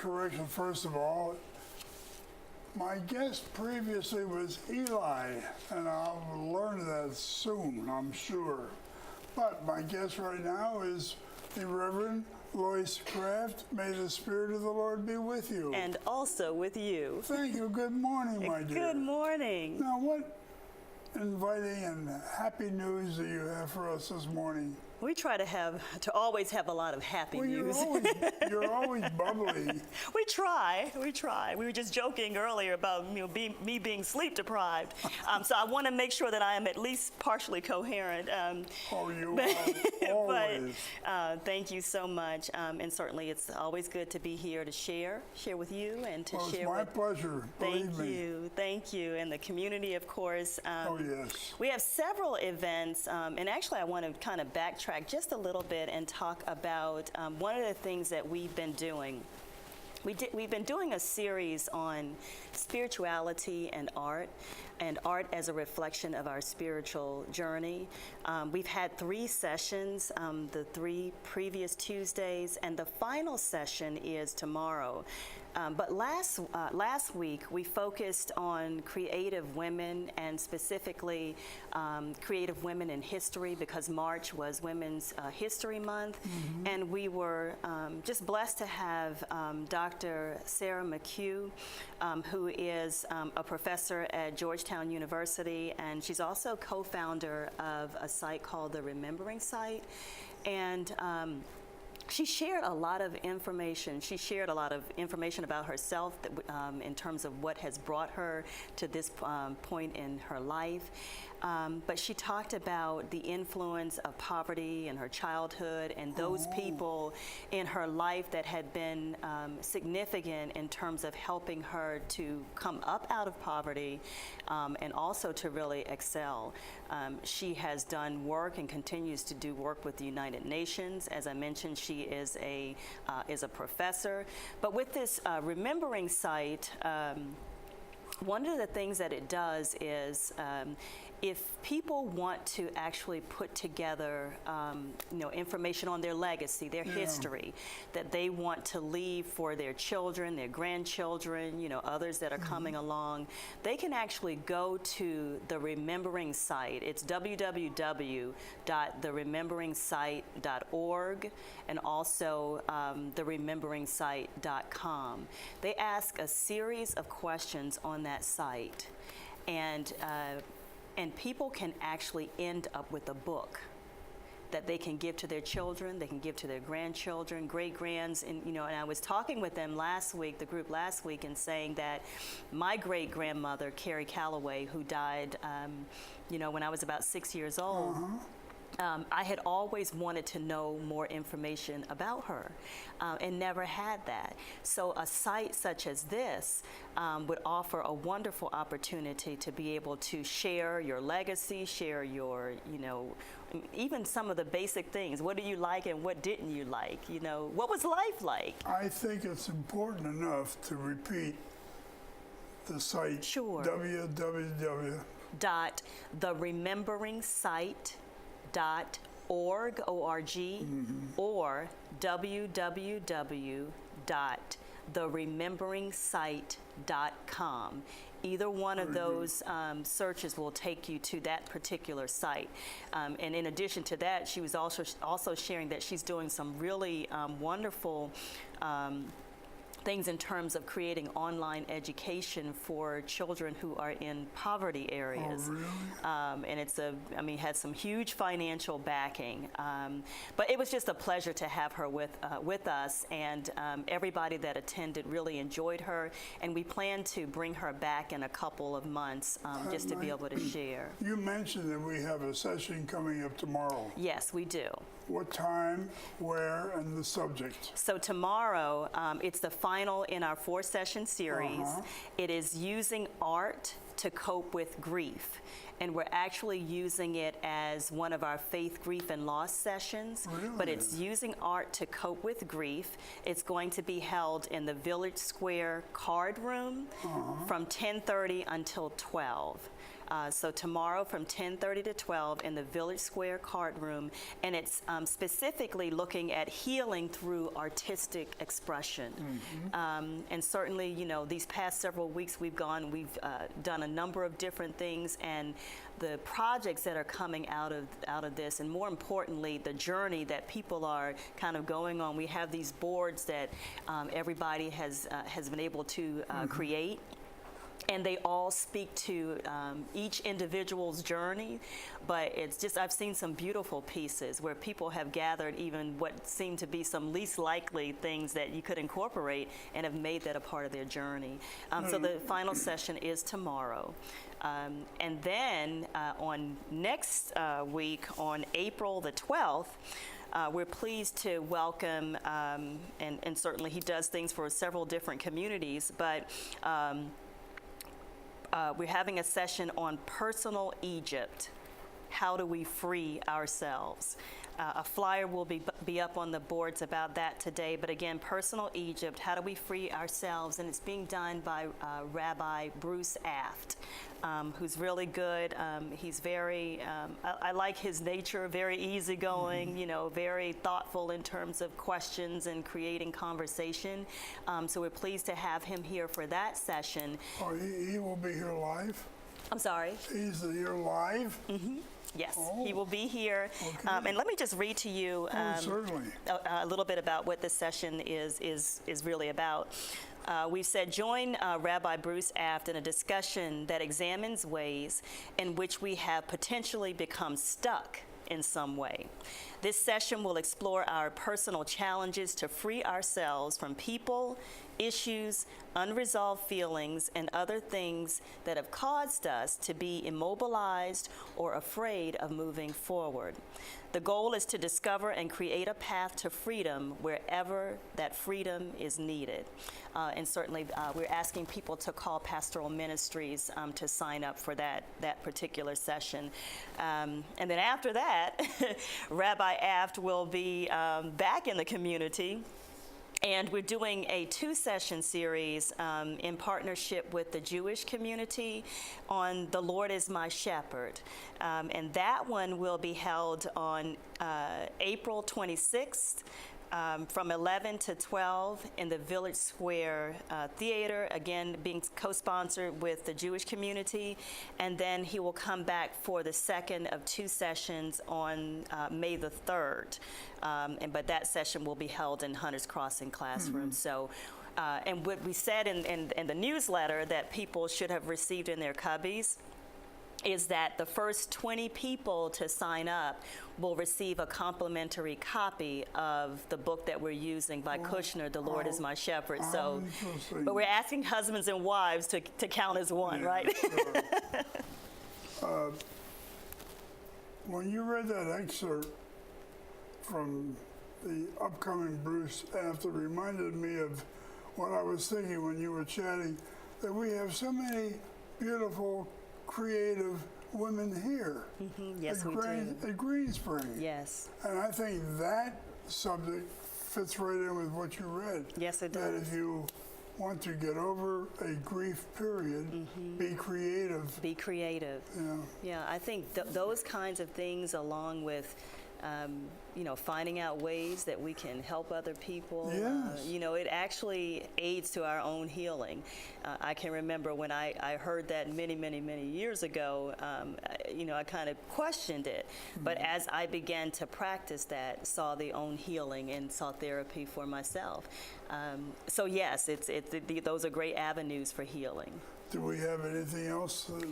correction first of all. My guest previously was Eli, and I'll learn that soon, I'm sure. But my guest right now is the Reverend Lois Kraft. May the Spirit of the Lord be with you. And also with you. Thank you. Good morning, my dear. Good morning. Now, what inviting and happy news do you have for us this morning? We try to always have a lot of happy news. You're always bubbly. We try. We were just joking earlier about me being sleep deprived. So I want to make sure that I am at least partially coherent. You are, always. But thank you so much. And certainly it's always good to be here to share with you and to share with... It's my pleasure, believe me. Thank you. And the community, of course. Yes. We have several events, and actually I want to kind of backtrack just a little bit and talk about one of the things that we've been doing. We've been doing a series on spirituality and art as a reflection of our spiritual journey. We've had 3 sessions, the 3 previous Tuesdays, and the final session is tomorrow. But last week, we focused on creative women, and specifically creative women in history, because March was Women's History Month. Mm-hmm. And we were just blessed to have Dr. Sarah McHugh, who is a professor at Georgetown University, and she's also co-founder of a site called the Remembering Site. And she shared a lot of information. She shared a lot of information about herself that, in terms of what has brought her to this point in her life. But she talked about the influence of poverty in her childhood and those people in her life that had been significant in terms of helping her to come up out of poverty and also to really excel. She has done work and continues to do work with the United Nations. As I mentioned, she is a professor. But with this Remembering Site, one of the things that it does is if people want to actually put together information on their legacy, their history, that they want to leave for their children, their grandchildren, others that are coming along, they can actually go to the Remembering Site. It's www.therememberingsite.org and also therememberingsite.com. They ask a series of questions on that site, and people can actually end up with a book that they can give to their children, they can give to their grandchildren, great-grands, and I was talking with them last week, the group last week, and saying that my great-grandmother, Carrie Calloway, who died, when I was about 6 years old, I had always wanted to know more information about her and never had that. So a site such as this would offer a wonderful opportunity to be able to share your legacy, share your, even some of the basic things. What do you like and what didn't you like? What was life like? I think it's important enough to repeat the site. Sure. www.therememberingsite.org, O-R-G, or www.therememberingsite.com. Either one of those searches will take you to that particular site. And in addition to that, she was also sharing that she's doing some really wonderful things in terms of creating online education for children who are in poverty areas. Oh, really? And it's had some huge financial backing. But it was just a pleasure to have her with us, and everybody that attended really enjoyed her, and we plan to bring her back in a couple of months just to be able to share. You mentioned that we have a session coming up tomorrow. Yes, we do. What time, where, and the subject? So tomorrow, it's the final in our 4-session series. It is using art to cope with grief. And we're actually using it as one of our faith, grief, and loss sessions. Really? But it's using art to cope with grief. It's going to be held in the Village Square Card Room from 10:30 until 12. So tomorrow from 10:30 to 12 in the Village Square Card Room, and it's specifically looking at healing through artistic expression. And certainly, you know, these past several weeks we've done a number of different things, and the projects that are coming out of this, and more importantly, the journey that people are kind of going on. We have these boards that everybody has been able to create. And they all speak to each individual's journey, but it's just, I've seen some beautiful pieces where people have gathered even what seem to be some least likely things that you could incorporate and have made that a part of their journey. So the final session is tomorrow. And then on next week, on April the 12th, we're pleased to welcome, and certainly he does things for several different communities, but we're having a session on personal Egypt. How do we free ourselves? A flyer will be up on the boards about that today, but again, personal Egypt, how do we free ourselves? And it's being done by Rabbi Bruce Aft, who's really good. He's very, I like his nature, very easygoing, you know, very thoughtful in terms of questions and creating conversation. So we're pleased to have him here for that session. Oh, he will be here live? I'm sorry? He's here live? Yes, he will be here. Okay. And let me just read to you Certainly. a little bit about what this session is really about. We've said, join Rabbi Bruce Aft in a discussion that examines ways in which we have potentially become stuck in some way. This session will explore our personal challenges to free ourselves from people, issues, unresolved feelings, and other things that have caused us to be immobilized or afraid of moving forward. The goal is to discover and create a path to freedom wherever that freedom is needed. And certainly we're asking people to call Pastoral Ministries to sign up for that particular session. And then after that, Rabbi Aft will be back in the community. And we're doing a 2-session series in partnership with the Jewish community on The Lord is My Shepherd. And that one will be held on April 26th. From 11 to 12 in the Village Square Theater, again being co-sponsored with the Jewish community. And then he will come back for the second of 2 sessions on May the 3rd. But that session will be held in Hunter's Crossing classroom. So, and what we said in the newsletter that people should have received in their cubbies is that the first 20 people to sign up will receive a complimentary copy of the book that we're using by Kushner, The Lord is My Shepherd. So, but we're asking husbands and wives to count as one, right? Sure. When you read that excerpt from the upcoming Bruce Aft, it reminded me of what I was thinking when you were chatting, that we have so many beautiful, creative women here. Yes, we do. At Green Spring. Yes. And I think that subject fits right in with what you read. Yes, it does. That if you want to get over a grief period, be creative. Be creative. Yeah. Yeah, I think those kinds of things, along with finding out ways that we can help other people. Yes. It actually aids to our own healing. I can remember when I heard that many, many, many years ago, I kind of questioned it. But as I began to practice that, saw the own healing and saw therapy for myself. So yes, those are great avenues for healing. Do we have anything else that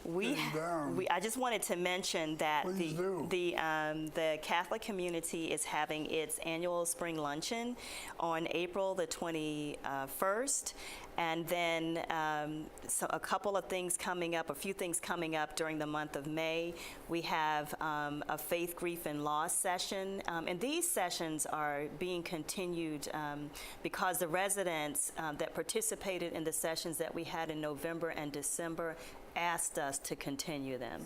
we're getting down? I just wanted to mention that the Catholic community is having its annual spring luncheon on April the 21st. And then a couple of things coming up, a few things coming up during the month of May. We have a faith, grief, and loss session. And these sessions are being continued because the residents that participated in the sessions that we had in November and December asked us to continue them.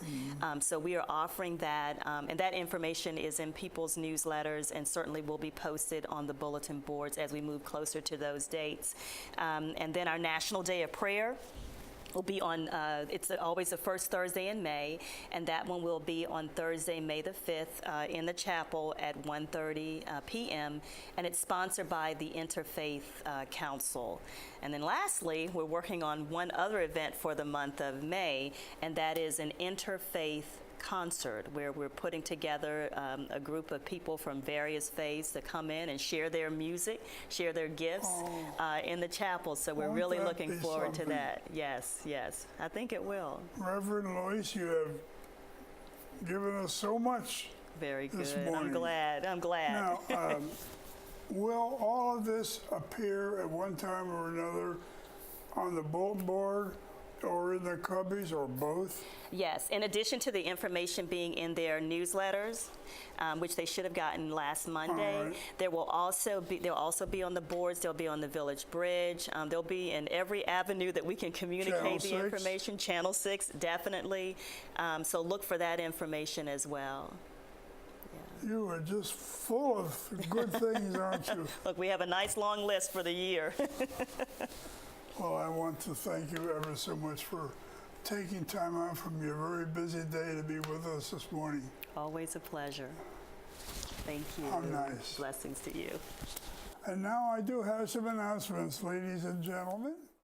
So we are offering that, and that information is in people's newsletters and certainly will be posted on the bulletin boards as we move closer to those dates. And then our National Day of Prayer will be on, it's always the first Thursday in May, and that one will be on Thursday, May the 5th, in the chapel at 1:30 p.m., and it's sponsored by the Interfaith Council. And then lastly, we're working on one other event for the month of May, and that is an interfaith concert where we're putting together a group of people from various faiths to come in and share their music, share their gifts in the chapel. So we're Won't really that looking be forward to something? that. Yes, yes. I think it will. Reverend Lois, you have given us so much. Very This good. morning. I'm glad. I'm glad. Now, will all of this appear at one time or another on the bulletin board or in the cubbies or both? Yes, in addition to the information being in their newsletters, which they should have gotten last Monday, All right. they'll also be on the boards, they'll be on the Village Bridge, they'll be in every avenue that we can communicate the Channel 6. information. Channel 6, definitely. So look for that information as well. You are just full of good things, aren't you? Look, we have a nice long list for the year. Well, I want to thank you ever so much for taking time out from your very busy day to be with us this morning. Always a pleasure. Thank you. How nice. Blessings to you. And now I do have some announcements, ladies and gentlemen.